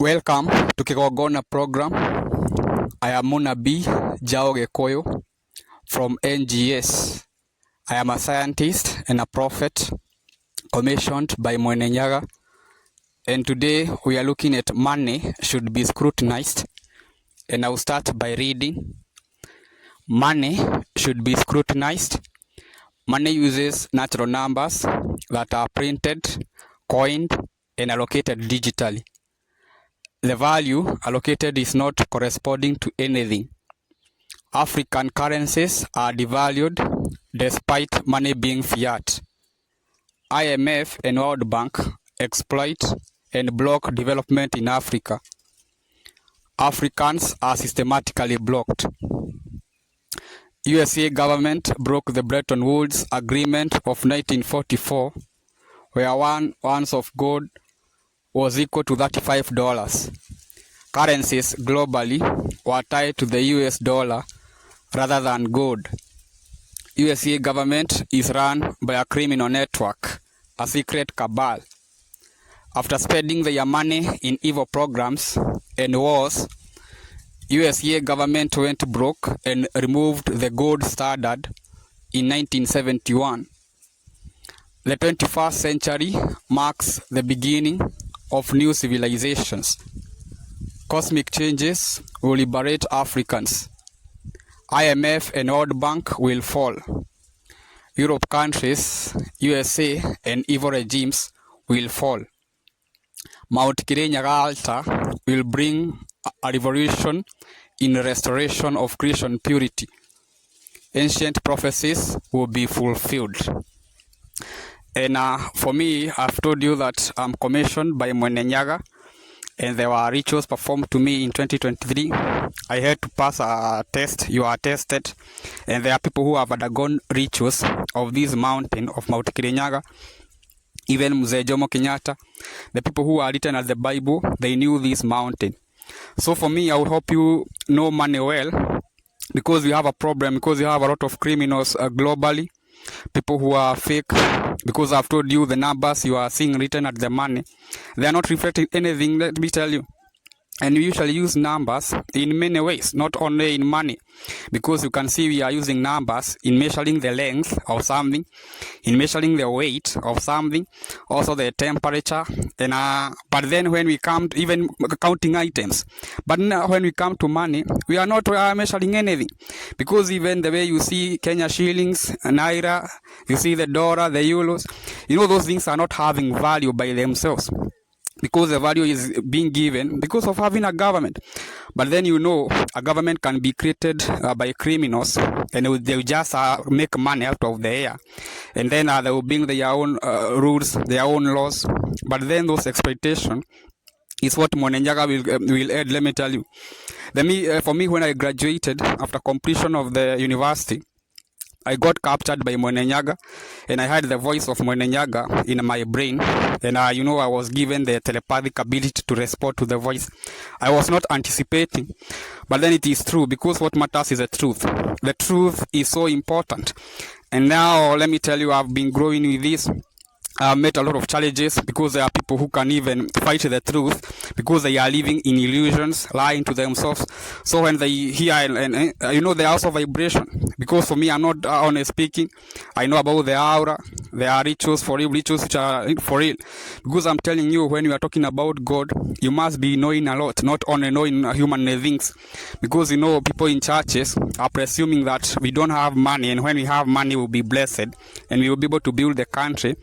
Welcome to Kĩrĩnyaga program. I am Munabi Jao Gekoyo from NGS. I am a scientist and a prophet commissioned by Kĩrĩnyaga. And today we are looking at money should be scrutinized. And I will start by reading. Money should be scrutinized. Money uses natural numbers that are printed, coined, and allocated digitally. The value allocated is not corresponding to anything. African currencies are devalued despite money being fiat. IMF and World Bank exploit and block development in Africa. Africans are systematically blocked. USA government broke the Bretton Woods Agreement of 1944, where 1 ounce of gold was equal to $35. Currencies globally were tied to the US dollar rather than gold. USA government is run by a criminal network, a secret cabal. After spending their money in evil programs and wars, USA government went broke and removed the gold standard in 1971. The 21st century marks the beginning of new civilizations. Cosmic changes will liberate Africans. IMF and World Bank will fall. Europe countries, USA, and evil regimes will fall. Mount Kĩrĩnyaga Altar will bring a revolution in restoration of Christian purity. Ancient prophecies will be fulfilled. And for me, I've told you that I'm commissioned by Kĩrĩnyaga, and there were rituals performed to me in 2023. I had to pass a test. You are tested, and there are people who have undergone rituals of this mountain of Mount Kĩrĩnyaga. Even Mzee Jomo Kenyatta, the people who are written as the Bible, they knew this mountain. So for me, I would hope you know money well, because we have a problem, because we have a lot of criminals globally, people who are fake, because I've told you the numbers you are seeing written at the money, they are not reflecting anything, let me tell you. And we usually use numbers in many ways, not only in money, because you can see we are using numbers in measuring the length of something, in measuring the weight of something, also the temperature, and but then when we come to even counting items, but now when we come to money, we are not measuring anything, because even the way you see Kenya shillings, naira, you see the dollar, the euros, you know, those things are not having value by themselves, because the value is being given because of having a government. But then, you know, a government can be created by criminals, and they will just make money out of the air, and then they will bring their own rules, their own laws. But then those exploitation is what Kĩrĩnyaga will add. Let me tell you. For me, when I graduated, after completion of the university, I got captured by Kĩrĩnyaga, and I heard the voice of Kĩrĩnyaga in my brain, and you know, I was given the telepathic ability to respond to the voice. I was not anticipating, but then it is true, because what matters is the truth. The truth is so important. And now, let me tell you, I've been growing with this. I've met a lot of challenges, because there are people who can even fight the truth, because they are living in illusions, lying to themselves. So when they hear, and you know, there are also vibration, because for me, I'm not honest speaking. I know about the aura. There are rituals for real, rituals which are for real, because I'm telling you, when you are talking about God, you must be knowing a lot, not only knowing human things, because, you know, people in churches are presuming that we don't have money, and when we have money, we'll be blessed, and we will be able to build the country.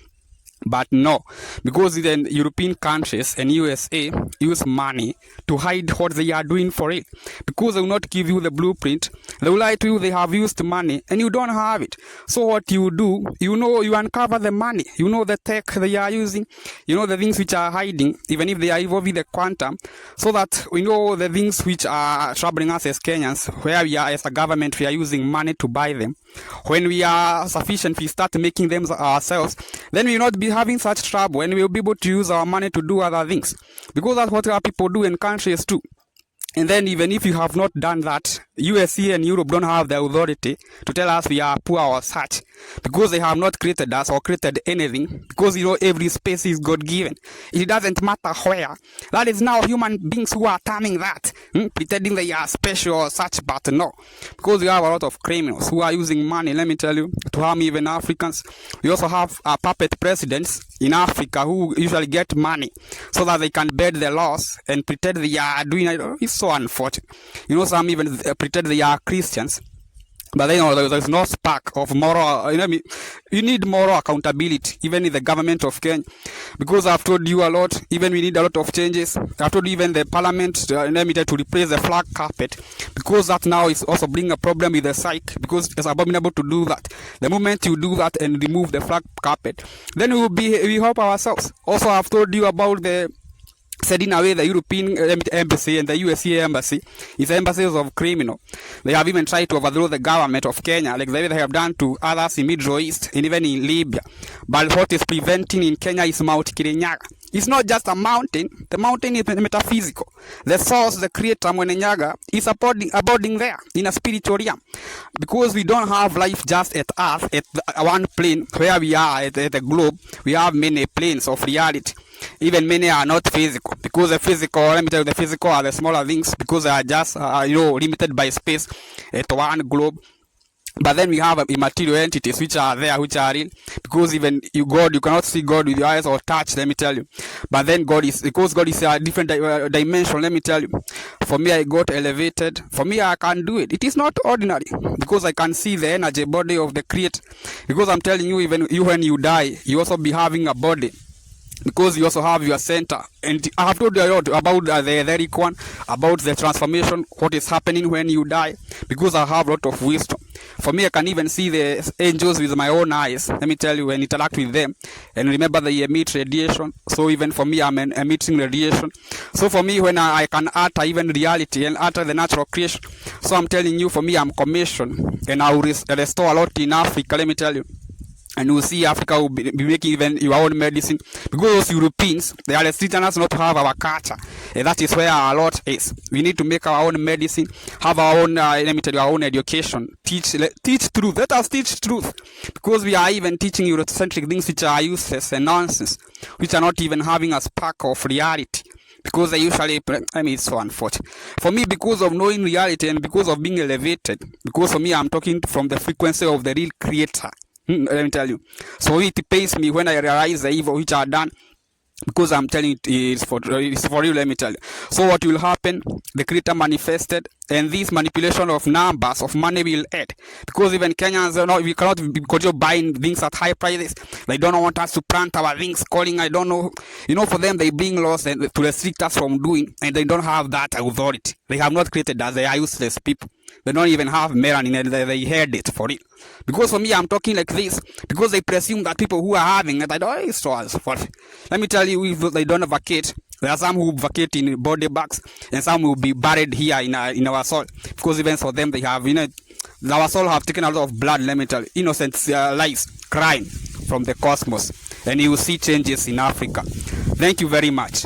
But no, because the European countries and USA use money to hide what they are doing for it, because they will not give you the blueprint. They will lie to you, they have used money, and you don't have it. So what you do, you know, you uncover the money, you know, the tech they are using, you know, the things which are hiding, even if they are involved with the quantum, so that we know the things which are troubling us as Kenyans, where we are as a government, we are using money to buy them. When we are sufficient, we start making them ourselves, then we will not be having such trouble, and we will be able to use our money to do other things, because that's what our people do in countries too. And then even if you have not done that, USA and Europe don't have the authority to tell us we are poor or such. because they have not created us or created anything, because every space is God given. It doesn't matter where. That is now human beings who are turning that, pretending they are special or such, but no, because we have a lot of criminals who are using money, let me tell you, to harm even Africans. We also have puppet presidents in Africa who usually get money so that they can bend the laws and pretend they are doing it. It's so unfortunate. Some even pretend they are Christians, but there's no spark of moral. You need moral accountability, even in the government of Kenya, because I've told you a lot. Even we need a lot of changes. I've told you even the parliament to replace the flag carpet, because that now is also bringing a problem with the psyche, because it's abominable to do that. The moment you do that and remove the flag carpet, then we help ourselves. Also, I've told you about the sending away the European embassy and the USA embassy. It's embassies of criminal. They have even tried to overthrow the government of Kenya, like the way they have done to others in Middle East and even in Libya. But what is preventing in Kenya is Mount Kĩrĩnyaga. It's not just a mountain. The mountain is metaphysical. The source, the creator, Mwenenyaga, is abiding there in a spiritual realm. Because we don't have life just at earth, at one plane where we are at the globe. We have many planes of reality. Even many are not physical, because the physical, let me tell you, the physical are the smaller things, because they are just limited by space at one globe. But then we have immaterial entities which are there, which are real, because even you cannot see God with your eyes or touch, let me tell you. But then because God is a different dimension, let me tell you. For me, I got elevated. For me, I can do it. It is not ordinary, because I can see the energy body of the Creator. Because I'm telling you, even you when you die, you also be having a body, because you also have your center. And I have told you a lot about the etheric one, about the transformation, what is happening when you die, because I have a lot of wisdom. For me, I can even see the angels with my own eyes, let me tell you, and interact with them. And remember, they emit radiation. So even for me, I'm emitting radiation. So for me, when I can utter even reality and utter the natural creation, so I'm telling you, for me, I'm commissioned, and I will restore a lot in Africa, let me tell you. And you will see Africa will be making even your own medicine, because those Europeans, they are restricting us not to have our culture, and that is where our lot is. We need to make our own medicine, have our own, let me tell you, our own education, teach truth. Let us teach truth, because we are even teaching Eurocentric things which are useless and nonsense, which are not even having a spark of reality. Because they usually, it's so unfortunate. For me, because of knowing reality and because of being elevated, because for me, I'm talking from the frequency of the real Creator. Let me tell you. So it pains me when I realize the evil which are done, because I'm telling you, it's for real, let me tell you. So what will happen? The Creator manifested, and this manipulation of numbers of money will end, because even Kenyans, we cannot continue buying things at high prices. They don't want us to plant our things, calling, I don't know. For them, they bring laws to restrict us from doing, and they don't have that authority. They have not created us. They are useless people. They don't even have melanin, and they heard it for it. Because for me, I'm talking like this, because they presume that people who are having it, it's so unfortunate. Let me tell you, if they don't vacate, there are some who vacate in body bags, and some will be buried here in our soul. Because even for them, they have, our soul have taken a lot of blood, let me tell you, innocent lives crying from the cosmos. And you will see changes in Africa. Thank you very much.